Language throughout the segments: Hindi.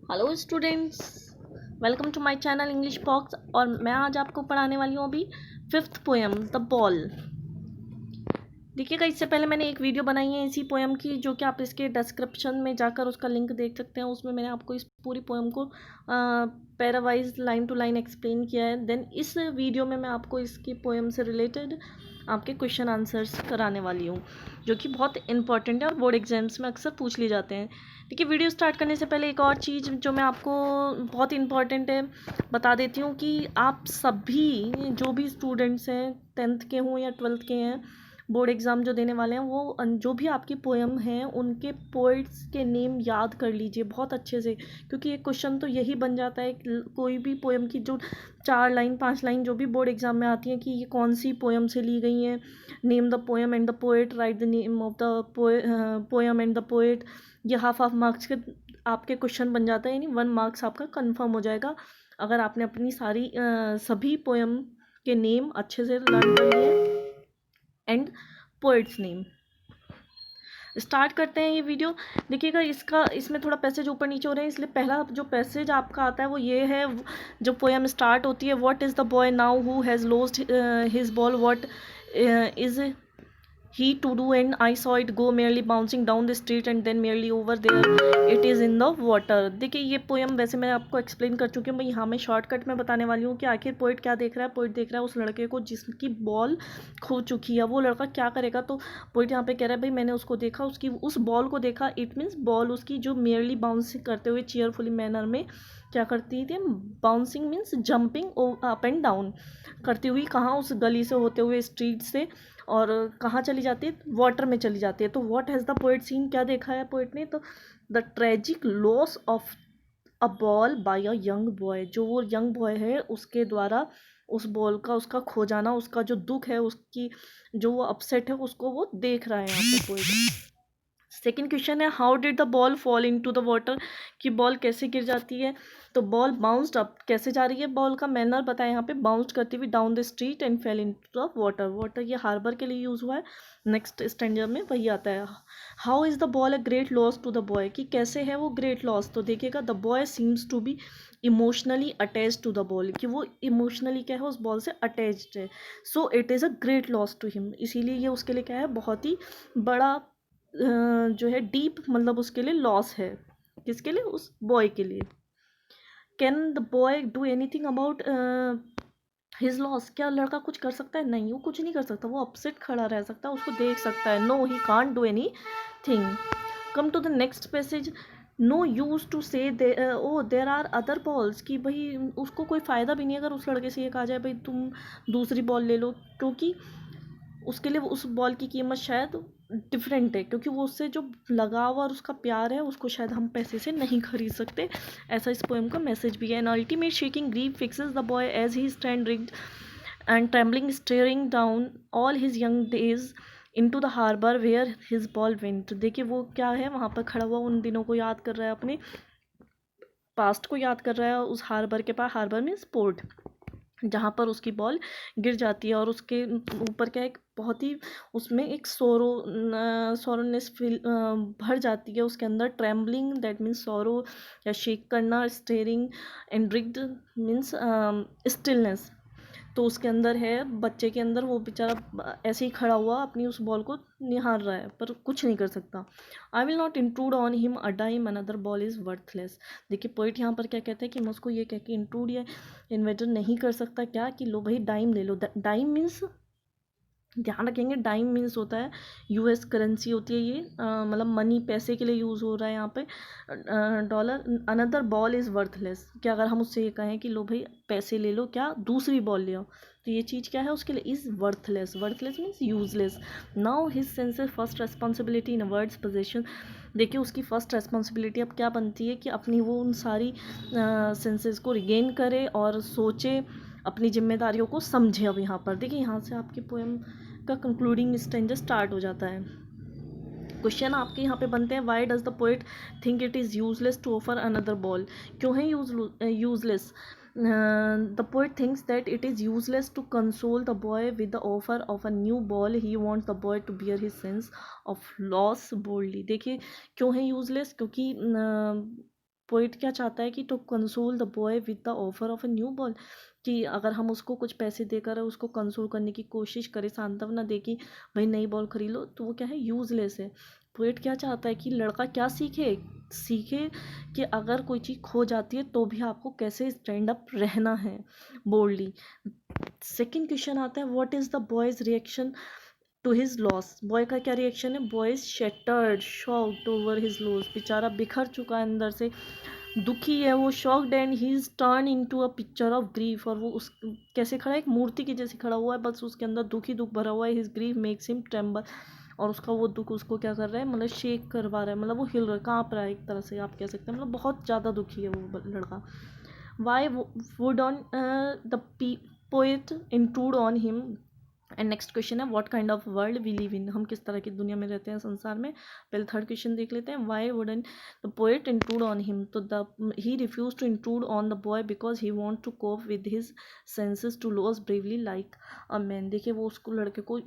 Hello students, welcome to my channel English box. और मैं आज आपको पढ़ाने वाली हूँ अभी फिफ्थ पोएम द बॉल। देखिएगा, इससे पहले मैंने एक वीडियो बनाई है इसी पोएम की, जो कि आप इसके डिस्क्रिप्शन में जाकर उसका लिंक देख सकते हैं। उसमें मैंने आपको इस पूरी पोएम को parawise line to line explain किया है। देन इस वीडियो में मैं आपको इसकी पोएम से रिलेटेड आपके क्वेश्चन आंसर्स कराने वाली हूँ, जो कि बहुत इंपॉर्टेंट है और बोर्ड एग्जाम्स में अक्सर पूछ लिए जाते हैं। देखिए, वीडियो स्टार्ट करने से पहले एक और चीज़ जो मैं आपको बहुत इंपॉर्टेंट है बता देती हूँ कि आप सभी जो भी स्टूडेंट्स हैं, 10th के हों या 12th के हैं, बोर्ड एग्ज़ाम जो देने वाले हैं, वो जो भी आपकी पोएम हैं उनके पोइट्स के नेम याद कर लीजिए बहुत अच्छे से, क्योंकि एक क्वेश्चन तो यही बन जाता है कोई भी पोएम की जो 4 लाइन 5 लाइन जो भी बोर्ड एग्ज़ाम में आती हैं कि ये कौन सी पोएम से ली गई हैं। Name the poem and the poet, right the name of the poem and the poet. ये हाफ मार्क्स के आपके क्वेश्चन बन जाता है, यानी 1 मार्क्स आपका कंफर्म हो जाएगा अगर आपने अपनी सभी पोएम के नेम अच्छे से लर्न कर लिए एंड पोएट्स नेम। स्टार्ट करते हैं ये वीडियो। देखिएगा, इसमें थोड़ा पैसेज ऊपर नीचे हो रहे हैं, इसलिए पहला जो पैसेज आपका आता है वो ये है। जो पोएम स्टार्ट होती है, what is the boy now who has lost his ball, what is he to do, and I saw it go merely bouncing down the street and then merely over there it is in the water। देखिए, ये पोएम वैसे मैं आपको एक्सप्लेन कर चुकी हूँ, मैं यहाँ में शॉर्टकट में बताने वाली हूँ कि आखिर पोइट क्या देख रहा है। पोइट देख रहा है उस लड़के को जिसकी बॉल खो चुकी है। वो लड़का क्या करेगा, तो पोइट यहाँ पे कह रहा है भाई मैंने उसको देखा, उसकी उस बॉल को देखा। इट मीन्स बॉल उसकी जो मेयरली बाउंस करते हुए चीयरफुली मैनर में क्या करती थी, bouncing means jumping up and down करती हुई, कहाँ, उस गली से होते हुए, स्ट्रीट से, और कहाँ चली जाती है, वाटर में चली जाती है। तो what has the poet seen, क्या देखा है पोएट ने, तो the tragic loss of a ball by a young boy. जो वो यंग बॉय है उसके द्वारा उस बॉल का, उसका खो जाना, उसका जो दुख है, उसकी जो वो अपसेट है, उसको वो देख रहा है यहाँ पे पोएट। सेकेंड क्वेश्चन है, how did the ball fall in to the water, कि बॉल कैसे गिर जाती है। तो बॉल बाउंस्ड अप, कैसे जा रही है, बॉल का मैनर बताया यहाँ पे, बाउंस्ड करती हुई down the street and fell in to the water. Water ये हार्बर के लिए यूज़ हुआ है, नेक्स्ट स्टैंडर्ड में वही आता है। How is the ball a great loss to the boy, कि कैसे है वो ग्रेट लॉस। तो देखिएगा, the boy seems to be emotionally attached to the ball, कि वो इमोशनली क्या है, उस बॉल से अटैच्ड है। So it is a great loss to him, इसीलिए ये उसके लिए क्या है, बहुत ही बड़ा जो है डीप, मतलब उसके लिए लॉस है। किसके लिए, उस बॉय के लिए। Can the boy do anything about his loss, क्या लड़का कुछ कर सकता है, नहीं वो कुछ नहीं कर सकता, वो अपसेट खड़ा रह सकता है, उसको देख सकता है। No he can't do anything. Come to the next passage, no use to say o there are other balls, कि भाई उसको कोई फ़ायदा भी नहीं अगर उस लड़के से ये कहा जाए भाई तुम दूसरी बॉल ले लो, क्योंकि उसके लिए उस बॉल की कीमत शायद डिफरेंट है, क्योंकि वो उससे जो लगाव और उसका प्यार है उसको शायद हम पैसे से नहीं खरीद सकते। ऐसा इस पोएम का मैसेज भी है। An ultimate shaking grief fixes the boy as he stand rigid and trembling staring down all his young days into the harbour where his ball went. देखिए, वो क्या है, वहाँ पर खड़ा हुआ उन दिनों को याद कर रहा है, अपने पास्ट को याद कर रहा है, उस हार्बर के पास, हार्बर मीन्स पोर्ट, जहाँ पर उसकी बॉल गिर जाती है। और उसके ऊपर क्या, एक बहुत ही उसमें एक सोरोनेस फील भर जाती है उसके अंदर। ट्रेम्बलिंग दैट मीन्स सोरो या शेक करना, steering and rigged means stillness. तो उसके अंदर है, बच्चे के अंदर, वो बेचारा ऐसे ही खड़ा हुआ अपनी उस बॉल को निहार रहा है, पर कुछ नहीं कर सकता। I will not intrude on him a dime another ball is worthless. देखिए, पोइट यहाँ पर क्या कहते हैं कि मैं उसको ये कह के इंट्रूड या इन्वेटर नहीं कर सकता, क्या कि लो भाई डाइम ले लो। डाइम मीन्स, ध्यान रखेंगे, डाइम मीन्स होता है यूएस करेंसी होती है ये, मतलब मनी, पैसे के लिए यूज़ हो रहा है यहाँ पे dollar. Another ball is worthless, क्या अगर हम उससे ये कहें कि लो भाई पैसे ले लो, क्या दूसरी बॉल ले आओ, तो ये चीज़ क्या है उसके लिए, is worthless. Worthless means useless. Now his senses first responsibility in words possession. देखिए, उसकी फर्स्ट रेस्पॉन्सिबिलिटी अब क्या बनती है कि अपनी वो उन सारी सेंसेस को रिगेन करे और सोचे, अपनी जिम्मेदारियों को समझे। अब यहाँ पर देखिए, यहाँ से आपकी पोएम का कंक्लूडिंग स्टेंजर स्टार्ट हो जाता है। क्वेश्चन आपके यहाँ पे बनते हैं, why does the poet think it is useless to offer another ball, क्यों है useless. The poet thinks that it is useless to console the boy with the offer of a new ball, he wants the boy to bear his sense of loss boldly. देखिए, क्यों है यूजलेस, क्योंकि पोइट क्या चाहता है कि to console the boy with the offer of a new ball, कि अगर हम उसको कुछ पैसे देकर उसको कंसोल करने की कोशिश करें, सांत्वना दे कि भाई नई बॉल खरीद लो, तो वो क्या है, यूजलेस है। पोइट क्या चाहता है कि लड़का क्या सीखे, सीखे कि अगर कोई चीज़ खो जाती है तो भी आपको कैसे स्टैंड अप रहना है बोल्डली। सेकेंड क्वेश्चन आता है, what is the boy's reaction to his loss. Boy का क्या रिएक्शन है, boy shattered shocked over his loss, बेचारा बिखर चुका है अंदर से, दुखी है वो, shocked, and he is turn into a picture of grief, और वो उस कैसे खड़ा है, एक मूर्ति के जैसे खड़ा हुआ है, बस उसके अंदर दुखी दुख भरा हुआ है। His grief makes him tremble, और उसका वो दुख उसको क्या कर रहा है, मतलब शेक करवा रहा है, मतलब वो हिल रहा है, काँप रहा है, एक तरह से आप कह सकते हैं, मतलब बहुत ज़्यादा दुखी है वो लड़का। Why wouldn't the poet intrude on him. And next question है, what kind of world we live in, हम किस तरह की दुनिया में रहते हैं, संसार में। पहले थर्ड क्वेश्चन देख लेते हैं, why wouldn't the poet intrude on him, तो the he refuse to intrude on the boy because he want to cope with his senses to loss bravely like a man. देखिए वो उसको लड़के को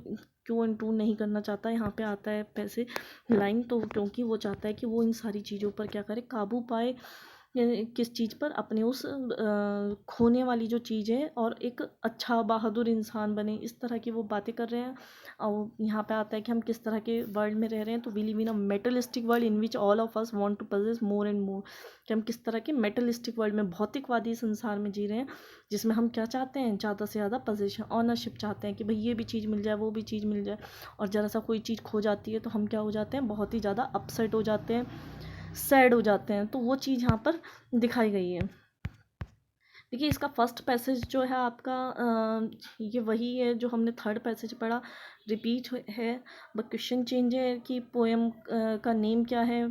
क्यों इंट्रूड नहीं करना चाहता, यहाँ पे आता है पैसे लाइन, तो क्योंकि वो चाहता है कि वो इन सारी चीज़ों पर क्या करे, काबू पाए, किस चीज़ पर, अपने उस खोने वाली जो चीज़ है, और एक अच्छा बहादुर इंसान बने, इस तरह की वो बातें कर रहे हैं। और यहाँ पे आता है कि हम किस तरह के वर्ल्ड में रह रहे हैं, तो we live in a materialistic world in which all of us want to possess more and more, कि हम किस तरह के मेटलिस्टिक वर्ल्ड में, भौतिकवादी संसार में जी रहे हैं, जिसमें हम क्या चाहते हैं, ज़्यादा से ज़्यादा पोजीशन, ऑनरशिप चाहते हैं, कि भाई ये भी चीज़ मिल जाए, वो भी चीज़ मिल जाए, और ज़रा सा कोई चीज़ खो जाती है तो हम क्या हो जाते हैं, बहुत ही ज़्यादा अपसेट हो जाते हैं, सैड हो जाते हैं, तो वो चीज़ यहाँ पर दिखाई गई है। देखिए इसका फर्स्ट पैसेज जो है आपका ये वही है जो हमने थर्ड पैसेज पढ़ा, रिपीट है, बट क्वेश्चन चेंज है कि पोएम का नेम क्या है,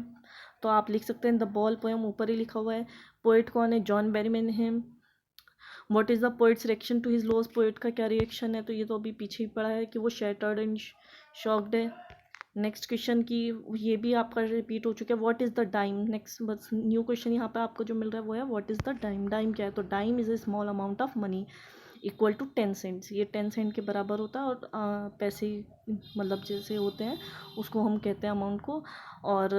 तो आप लिख सकते हैं द बॉल पोएम, ऊपर ही लिखा हुआ है। पोइट कौन है, जॉन बेरीमैन है। What is the poet's reaction to his loss, poet का क्या रिएक्शन है, तो ये तो अभी पीछे ही पढ़ा है कि वो शैटर्ड एंड शॉक्ड है। नेक्स्ट क्वेश्चन की ये भी आपका रिपीट हो चुका है, what is the dime. Next बस न्यू क्वेश्चन यहाँ पे आपको जो मिल रहा है वो है, what is the dime. Dime क्या है, तो dime is a small amount of money equal to 10 cents, ये 10 सेंट के बराबर होता है, और पैसे मतलब जैसे होते हैं उसको हम कहते हैं अमाउंट को, और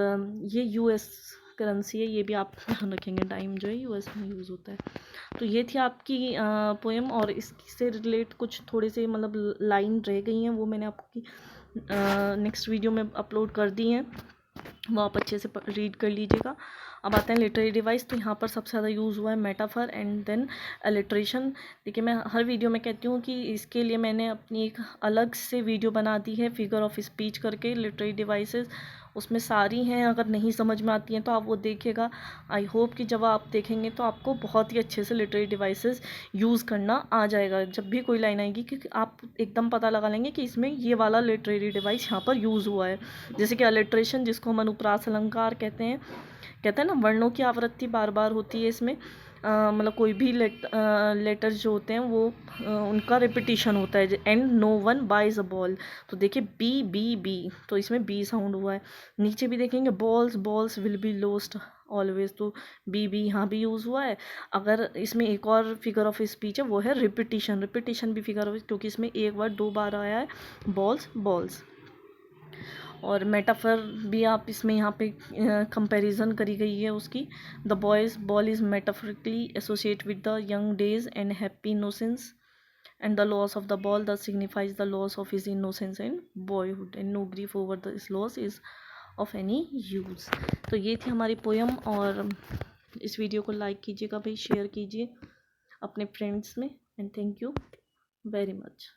ये यूएस करेंसी है, ये भी आप ध्यान रखेंगे, डाइम जो है यूएस में यूज़ होता है। तो ये थी आपकी पोएम, और इससे रिलेट कुछ थोड़े से मतलब लाइन रह गई हैं, वो मैंने आपकी नेक्स्ट वीडियो में अपलोड कर दी हैं, वो आप अच्छे से रीड कर लीजिएगा। अब आते हैं लिटरेरी डिवाइस, तो यहाँ पर सबसे ज़्यादा यूज़ हुआ है मेटाफर एंड देन अलिट्रेशन। देखिए मैं हर वीडियो में कहती हूँ कि इसके लिए मैंने अपनी एक अलग से वीडियो बना दी है, फिगर ऑफ स्पीच करके, लिटरेरी डिवाइसेस उसमें सारी हैं, अगर नहीं समझ में आती हैं तो आप वो देखिएगा। आई होप कि जब आप देखेंगे तो आपको बहुत ही अच्छे से लिटरेरी डिवाइसेस यूज़ करना आ जाएगा, जब भी कोई लाइन आएगी क्योंकि आप एकदम पता लगा लेंगे कि इसमें ये वाला लिटरेरी डिवाइस यहाँ पर यूज़ हुआ है। जैसे कि अलिट्रेशन, जिसको हम अनुप्रास अलंकार कहते हैं ना, वर्णों की आवृत्ति बार बार होती है इसमें, मतलब कोई भी लेटर्स जो होते हैं वो उनका रिपीटिशन होता है, and no one buys a ball, तो देखिए बी बी बी, तो इसमें बी साउंड हुआ है। नीचे भी देखेंगे balls balls will be lost always, तो बी बी यहाँ भी यूज़ हुआ है। अगर इसमें एक और फिगर ऑफ स्पीच है वो है रिपीटिशन, रिपीटिशन भी फिगर ऑफ, क्योंकि इसमें एक बार 2 बार आया है बॉल्स बॉल्स। और मेटाफर भी आप इसमें यहाँ पे कंपैरिजन करी गई है उसकी, the boy's ball is metaphorically associate with the young days and happy innocence, and the loss of the ball the signifies the loss of his innocence and boyhood, and no grief over this loss is of any use. तो ये थी हमारी पोयम, और इस वीडियो को लाइक कीजिएगा भाई, शेयर कीजिए अपने फ्रेंड्स में, and thank you very much.